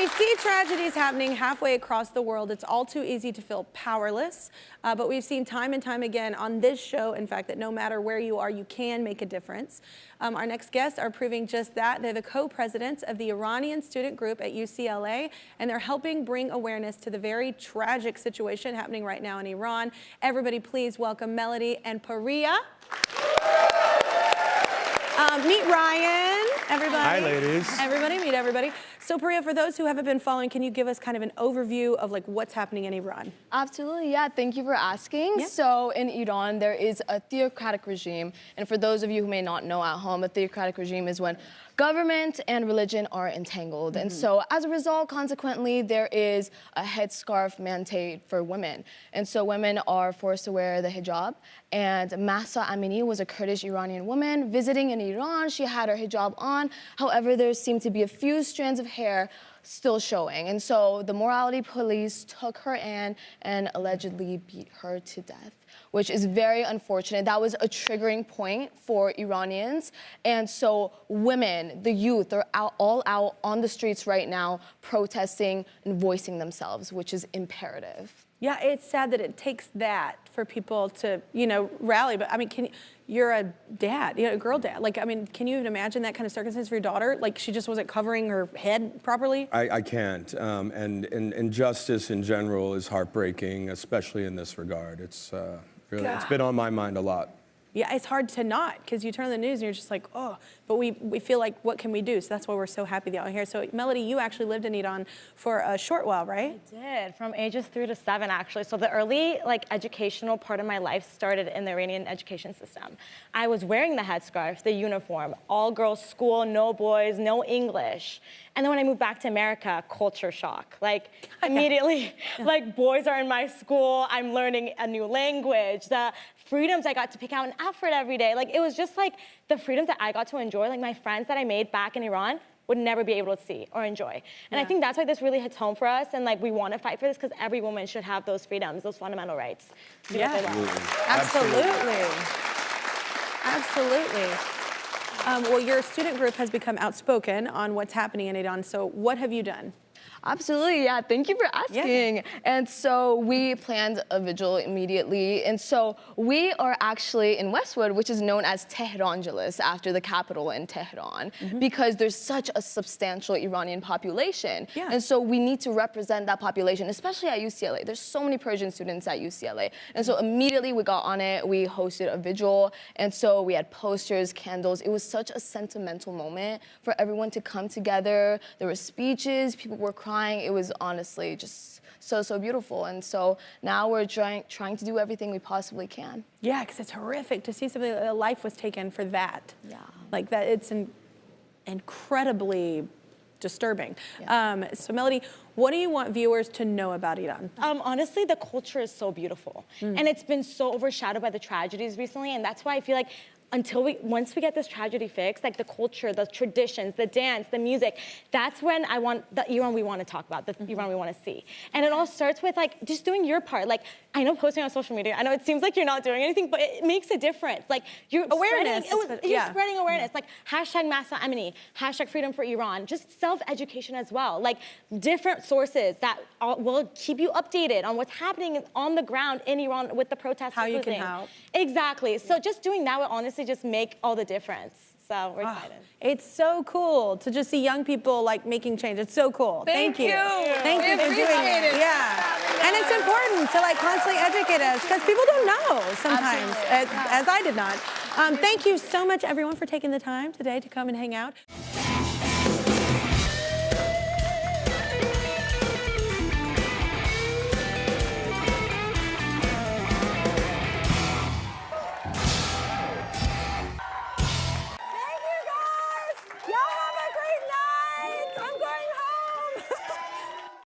we see tragedies happening halfway across the world, it's all too easy to feel powerless. But we've seen time and time again on this show, in fact, that no matter where you are, you can make a difference. Our next guests are proving just that. They're the co-presidents of the Iranian student group at UCLA, and they're helping bring awareness to the very tragic situation happening right now in Iran. Everybody, please welcome Melody and Pariya. Meet Ryan, everybody. Hi, ladies. Everybody, meet everybody. So, Pariya, for those who haven't been following, can you give us kind of an overview of like what's happening in Iran? Absolutely, yeah. Thank you for asking. Yeah. So, in Iran, there is a theocratic regime, and for those of you who may not know at home, a theocratic regime is when government and religion are entangled. And so as a result, consequently, there is a headscarf mandate for women. And so women are forced to wear the hijab. And Mahsa Amini was a Kurdish Iranian woman visiting in Iran. She had her hijab on. However, there seemed to be a few strands of hair still showing. And so the morality police took her in and allegedly beat her to death, which is very unfortunate. That was a triggering point for Iranians. And so women, the youth, are all out on the streets right now protesting and voicing themselves, which is imperative. Yeah, it's sad that it takes that for people to, you know, rally. But I mean, you're a dad, a girl dad. Like, I mean, can you even imagine that kind of circumstance for your daughter? Like, she just wasn't covering her head properly? I can't. And injustice in general is heartbreaking, especially in this regard. It's really, it's been on my mind a lot. Yeah, it's hard to not, because you turn on the news and you're just like, oh, but we feel like, what can we do? So that's why we're so happy that you're here. So Melody, you actually lived in Iran for a short while, right? I did, from ages 3 to 7, actually. So the early, educational part of my life started in the Iranian education system. I was wearing the headscarf, the uniform, all-girls school, no boys, no English. And then when I moved back to America, culture shock. Immediately, boys are in my school, I'm learning a new language, the freedoms I got to pick out an outfit every day. It was just the freedoms that I got to enjoy, my friends that I made back in Iran would never be able to see or enjoy. And I think that's why this really hits home for us, and we want to fight for this, because every woman should have those freedoms, those fundamental rights to do what they love. Absolutely. Absolutely. Well, your student group has become outspoken on what's happening in Iran. So what have you done? Absolutely, yeah, thank you for asking. Yeah. And so we planned a vigil immediately. And so we are actually in Westwood, which is known as Tehrangeles, after the capital in Tehran, because there's such a substantial Iranian population. Yeah. And so we need to represent that population, especially at UCLA. There's so many Persian students at UCLA. And so immediately we got on it, we hosted a vigil, and so we had posters, candles. It was such a sentimental moment for everyone to come together. There were speeches, people were crying. It was honestly just so beautiful. And so now we're trying to do everything we possibly can. Yeah, because it's horrific to see somebody, a life was taken for that. Yeah. That, it's incredibly disturbing. Yeah. So Melody, what do you want viewers to know about Iran? Honestly, the culture is so beautiful. And it's been so overshadowed by the tragedies recently, and that's why I feel like once we get this tragedy fixed, the culture, the traditions, the dance, the music, that's when I want the Iran we want to talk about, the Iran we want to see. And it all starts with just doing your part. I know posting on social media, I know it seems like you're not doing anything, but it makes a difference. You're awareness. You're spreading awareness. Hashtag Mahsa Amini, hashtag Freedom for Iran, just self-education as well. Different sources that will keep you updated on what's happening on the ground in Iran with the protests. How you can help. Exactly. So just doing that will honestly just make all the difference. So we're excited. It's so cool to just see young people making change. It's so cool. Thank you. Thank you for doing it. Yeah. And it's important to constantly educate us, because people don't know sometimes, as I did not. Thank you so much, everyone, for taking the time today to come and hang out.